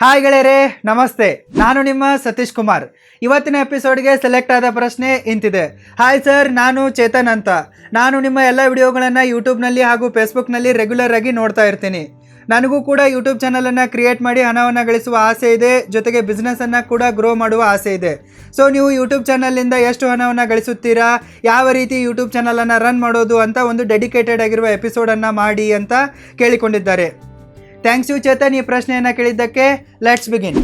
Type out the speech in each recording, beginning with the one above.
Hi ಗೆಳೆಯರೇ, ನಮಸ್ತೆ. ನಾನು ನಿಮ್ಮ ಸತೀಶ್ಕುಮಾರ್. ಇವತ್ತಿನ ಎಪಿಸೋಡ್ಗೆ ಸೆಲೆಕ್ಟ್ ಆದ ಪ್ರಶ್ನೆ ಇಂತಿದೆ. ಹಾಯ್ ಸರ್, ನಾನು ಚೇತನ್ ಅಂತ. ನಾನು ನಿಮ್ಮ ಎಲ್ಲ ವಿಡಿಯೋಗಳನ್ನು ಯೂಟ್ಯೂಬ್ನಲ್ಲಿ ಹಾಗೂ ಫೇಸ್ಬುಕ್ನಲ್ಲಿ ರೆಗ್ಯುಲರ್ ಆಗಿ ನೋಡ್ತಾ ಇರ್ತೀನಿ. ನನಗೂ ಕೂಡ ಯೂಟ್ಯೂಬ್ ಚಾನಲನ್ನು ಕ್ರಿಯೇಟ್ ಮಾಡಿ ಹಣವನ್ನು ಗಳಿಸುವ ಆಸೆ ಇದೆ, ಜೊತೆಗೆ ಬಿಸ್ನೆಸ್ಸನ್ನು ಕೂಡ ಗ್ರೋ ಮಾಡುವ ಆಸೆ ಇದೆ. ಸೊ ನೀವು ಯೂಟ್ಯೂಬ್ ಚಾನಲಿಂದ ಎಷ್ಟು ಹಣವನ್ನು ಗಳಿಸುತ್ತೀರಾ, ಯಾವ ರೀತಿ ಯೂಟ್ಯೂಬ್ ಚಾನಲನ್ನು ರನ್ ಮಾಡೋದು ಅಂತ ಒಂದು ಡೆಡಿಕೇಟೆಡ್ ಆಗಿರುವ ಎಪಿಸೋಡನ್ನು ಮಾಡಿ ಅಂತ ಕೇಳಿಕೊಂಡಿದ್ದಾರೆ. ಥ್ಯಾಂಕ್ಸ್ ಯು ಚೇತನ್ ಈ ಪ್ರಶ್ನೆಯನ್ನು ಕೇಳಿದ್ದಕ್ಕೆ. Let's begin.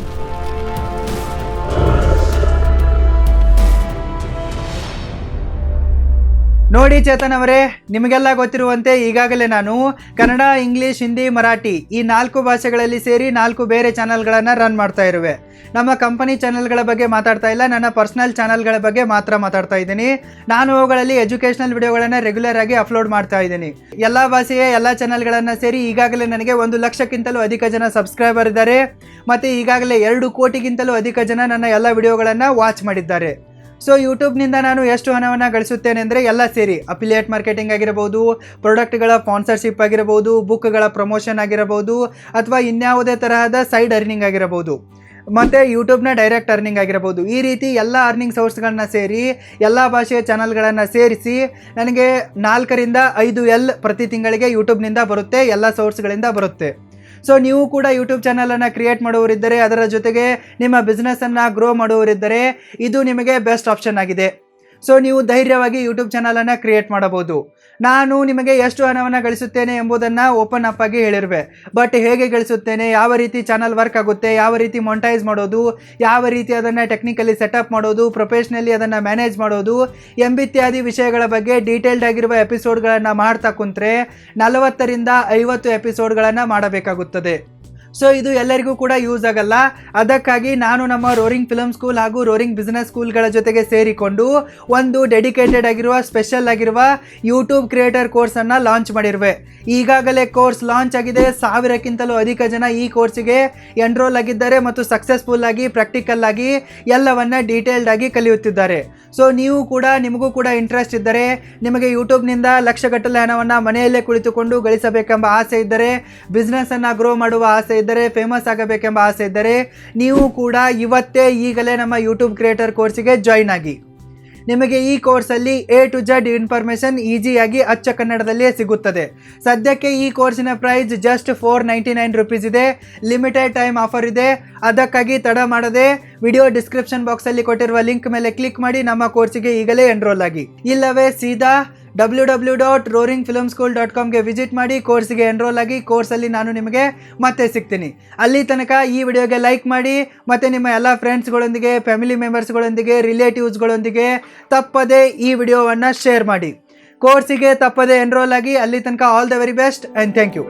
ನೋಡಿ ಚೇತನ್ ಅವರೇ, ನಿಮಗೆಲ್ಲ ಗೊತ್ತಿರುವಂತೆ ಈಗಾಗಲೇ ನಾನು ಕನ್ನಡ, ಇಂಗ್ಲೀಷ್, ಹಿಂದಿ, ಮರಾಠಿ ಈ 4 ಭಾಷೆಗಳಲ್ಲಿ ಸೇರಿ 4 ಬೇರೆ ಚಾನಲ್ಗಳನ್ನು ರನ್ ಮಾಡ್ತಾ ಇರುವೆ. ನಮ್ಮ ಕಂಪನಿ ಚಾನಲ್ಗಳ ಬಗ್ಗೆ ಮಾತಾಡ್ತಾ ಇಲ್ಲ, ನನ್ನ ಪರ್ಸನಲ್ ಚಾನಲ್ಗಳ ಬಗ್ಗೆ ಮಾತ್ರ ಮಾತಾಡ್ತಾ ಇದ್ದೀನಿ. ನಾನು ಅವುಗಳಲ್ಲಿ ಎಜುಕೇಷನಲ್ ವಿಡಿಯೋಗಳನ್ನು ರೆಗ್ಯುಲರ್ ಆಗಿ ಅಪ್ಲೋಡ್ ಮಾಡ್ತಾ ಇದ್ದೀನಿ. ಎಲ್ಲ ಭಾಷೆಯ ಎಲ್ಲ ಚಾನಲ್ಗಳನ್ನು ಸೇರಿ ಈಗಾಗಲೇ ನನಗೆ 1 ಲಕ್ಷಕ್ಕಿಂತಲೂ ಅಧಿಕ ಜನ ಸಬ್ಸ್ಕ್ರೈಬರ್ ಇದ್ದಾರೆ. ಮತ್ತು ಈಗಾಗಲೇ 2 ಕೋಟಿಗಿಂತಲೂ ಅಧಿಕ ಜನ ನನ್ನ ಎಲ್ಲ ವಿಡಿಯೋಗಳನ್ನು ವಾಚ್ ಮಾಡಿದ್ದಾರೆ. ಸೊ ಯೂಟ್ಯೂಬ್ನಿಂದ ನಾನು ಎಷ್ಟು ಹಣವನ್ನು ಗಳಿಸುತ್ತೇನೆ ಅಂದರೆ ಎಲ್ಲ ಸೇರಿ ಅಫಿಲಿಯೇಟ್ ಮಾರ್ಕೆಟಿಂಗ್ ಆಗಿರಬಹುದು, ಪ್ರಾಡಕ್ಟ್ಗಳ ಸ್ಪಾನ್ಸರ್ಶಿಪ್ ಆಗಿರಬಹುದು, ಬುಕ್ಗಳ ಪ್ರಮೋಷನ್ ಆಗಿರಬಹುದು, ಅಥವಾ ಇನ್ಯಾವುದೇ ತರಹದ ಸೈಡ್ ಅರ್ನಿಂಗ್ ಆಗಿರಬಹುದು, ಮತ್ತು ಯೂಟ್ಯೂಬ್ನ ಡೈರೆಕ್ಟ್ ಅರ್ನಿಂಗ್ ಆಗಿರಬಹುದು. ಈ ರೀತಿ ಎಲ್ಲ ಅರ್ನಿಂಗ್ ಸೋರ್ಸ್ಗಳನ್ನ ಸೇರಿ ಎಲ್ಲ ಭಾಷೆಯ ಚಾನಲ್ಗಳನ್ನು ಸೇರಿಸಿ ನನಗೆ 4 ರಿಂದ 5 L ಪ್ರತಿ ತಿಂಗಳಿಗೆ ಯೂಟ್ಯೂಬ್ನಿಂದ ಬರುತ್ತೆ, ಎಲ್ಲ ಸೋರ್ಸ್ಗಳಿಂದ ಬರುತ್ತೆ. ಸೊ ನೀವು ಕೂಡ ಯೂಟ್ಯೂಬ್ ಚಾನಲನ್ನು ಕ್ರಿಯೇಟ್ ಮಾಡುವವರಿದ್ದರೆ, ಅದರ ಜೊತೆಗೆ ನಿಮ್ಮ ಬಿಸ್ನೆಸ್ಸನ್ನು ಗ್ರೋ ಮಾಡುವವರಿದ್ದರೆ ಇದು ನಿಮಗೆ ಬೆಸ್ಟ್ ಆಪ್ಷನ್ ಆಗಿದೆ. ಸೊ ನೀವು ಧೈರ್ಯವಾಗಿ ಯೂಟ್ಯೂಬ್ ಚಾನಲನ್ನು ಕ್ರಿಯೇಟ್ ಮಾಡಬಹುದು. ನಾನು ನಿಮಗೆ ಎಷ್ಟು ಹಣವನ್ನು ಗಳಿಸುತ್ತೇನೆ ಎಂಬುದನ್ನು ಓಪನ್ ಅಪ್ ಆಗಿ ಹೇಳಿರುವೆ. ಬಟ್ ಹೇಗೆ ಗಳಿಸುತ್ತೇನೆ, ಯಾವ ರೀತಿ ಚಾನಲ್ ವರ್ಕ್ ಆಗುತ್ತೆ, ಯಾವ ರೀತಿ ಮೊನಿಟೈಸ್ ಮಾಡೋದು, ಯಾವ ರೀತಿ ಅದನ್ನು ಟೆಕ್ನಿಕಲಿ ಸೆಟಪ್ ಮಾಡೋದು, ಪ್ರೊಫೆಷ್ನಲಿ ಅದನ್ನು ಮ್ಯಾನೇಜ್ ಮಾಡೋದು ಎಂಬಿತ್ಯಾದಿ ವಿಷಯಗಳ ಬಗ್ಗೆ ಡೀಟೇಲ್ಡ್ ಆಗಿರುವ ಎಪಿಸೋಡ್ಗಳನ್ನು ಮಾಡ್ತಾ ಕುಂತ್ರೆ 40 ರಿಂದ 50 ಎಪಿಸೋಡ್ಗಳನ್ನು ಮಾಡಬೇಕಾಗುತ್ತದೆ. ಸೊ ಇದು ಎಲ್ಲರಿಗೂ ಕೂಡ ಯೂಸ್ ಆಗಲ್ಲ. ಅದಕ್ಕಾಗಿ ನಾನು ನಮ್ಮ ರೋರಿಂಗ್ ಫಿಲ್ಮ್ ಸ್ಕೂಲ್ ಹಾಗೂ ರೋರಿಂಗ್ ಬಿಸ್ನೆಸ್ ಸ್ಕೂಲ್ಗಳ ಜೊತೆಗೆ ಸೇರಿಕೊಂಡು ಒಂದು ಡೆಡಿಕೇಟೆಡ್ ಆಗಿರುವ ಸ್ಪೆಷಲ್ ಆಗಿರುವ ಯೂಟ್ಯೂಬ್ ಕ್ರಿಯೇಟರ್ ಕೋರ್ಸನ್ನು ಲಾಂಚ್ ಮಾಡಿರುವೆ. ಈಗಾಗಲೇ ಕೋರ್ಸ್ ಲಾಂಚ್ ಆಗಿದೆ. 1000ಕ್ಕಿಂತಲೂ ಅಧಿಕ ಜನ ಈ ಕೋರ್ಸಿಗೆ ಎನ್ರೋಲ್ ಆಗಿದ್ದಾರೆ ಮತ್ತು ಸಕ್ಸಸ್ಫುಲ್ ಆಗಿ ಪ್ರಾಕ್ಟಿಕಲ್ ಆಗಿ ಎಲ್ಲವನ್ನ ಡೀಟೇಲ್ಡ್ ಆಗಿ ಕಲಿಯುತ್ತಿದ್ದಾರೆ. ಸೊ ನೀವು ಕೂಡ, ನಿಮಗೂ ಕೂಡ ಇಂಟ್ರೆಸ್ಟ್ ಇದ್ದರೆ, ನಿಮಗೆ ಯೂಟ್ಯೂಬ್ನಿಂದ ಲಕ್ಷಗಟ್ಟಲೆ ಹಣವನ್ನು ಮನೆಯಲ್ಲೇ ಕುಳಿತುಕೊಂಡು ಗಳಿಸಬೇಕೆಂಬ ಆಸೆ ಇದ್ದರೆ, ಬಿಸ್ನೆಸ್ಸನ್ನು ಗ್ರೋ ಮಾಡುವ ಆಸೆ ಇದ್ದರೆ, ಫೇಮಸ್ ಆಗಬೇಕೆಂಬ ಆಸೆ ಇದ್ದರೆ, ನೀವು ಕೂಡ ಇವತ್ತೇ ಈಗಲೇ ನಮ್ಮ ಯೂಟ್ಯೂಬ್ ಕ್ರಿಯೇಟರ್ ಕೋರ್ಸಿಗೆ ಜಾಯಿನ್ ಆಗಿ. ನಿಮಗೆ ಈ ಕೋರ್ಸಲ್ಲಿ A to Z ಇನ್ಫಾರ್ಮೇಷನ್ ಈಸಿಯಾಗಿ ಅಚ್ಚ ಕನ್ನಡದಲ್ಲಿಯೇ ಸಿಗುತ್ತದೆ. ಸದ್ಯಕ್ಕೆ ಈ ಕೋರ್ಸಿನ ಪ್ರೈಸ್ ಜಸ್ಟ್ 499 ರೂಪೀಸ್ ಇದೆ. ಲಿಮಿಟೆಡ್ ಟೈಮ್ ಆಫರ್ ಇದೆ. ಅದಕ್ಕಾಗಿ ತಡ ಮಾಡದೆ ವಿಡಿಯೋ ಡಿಸ್ಕ್ರಿಪ್ಷನ್ ಬಾಕ್ಸಲ್ಲಿ ಕೊಟ್ಟಿರುವ ಲಿಂಕ್ ಮೇಲೆ ಕ್ಲಿಕ್ ಮಾಡಿ ನಮ್ಮ ಕೋರ್ಸಿಗೆ ಈಗಲೇ ಎನ್ರೋಲ್ ಆಗಿ. ಇಲ್ಲವೇ ಸೀದಾ www.roaringfilmschool.com ವಿಸಿಟ್ ಮಾಡಿ ಕೋರ್ಸಿಗೆ ಎನ್ರೋಲ್ ಆಗಿ. ಕೋರ್ಸಲ್ಲಿ ನಾನು ನಿಮಗೆ ಮತ್ತೆ ಸಿಗ್ತೀನಿ. ಅಲ್ಲಿ ತನಕ ಈ ವಿಡಿಯೋಗೆ ಲೈಕ್ ಮಾಡಿ ಮತ್ತು ನಿಮ್ಮ ಎಲ್ಲ ಫ್ರೆಂಡ್ಸ್ಗಳೊಂದಿಗೆ, ಫ್ಯಾಮಿಲಿ ಮೆಂಬರ್ಸ್ಗಳೊಂದಿಗೆ, ರಿಲೇಟಿವ್ಸ್ಗಳೊಂದಿಗೆ ತಪ್ಪದೆ ಈ ವಿಡಿಯೋವನ್ನು ಶೇರ್ ಮಾಡಿ. ಕೋರ್ಸಿಗೆ ತಪ್ಪದೆ ಎನ್ರೋಲ್ ಆಗಿ. ಅಲ್ಲಿ ತನಕ all the very best and thank you.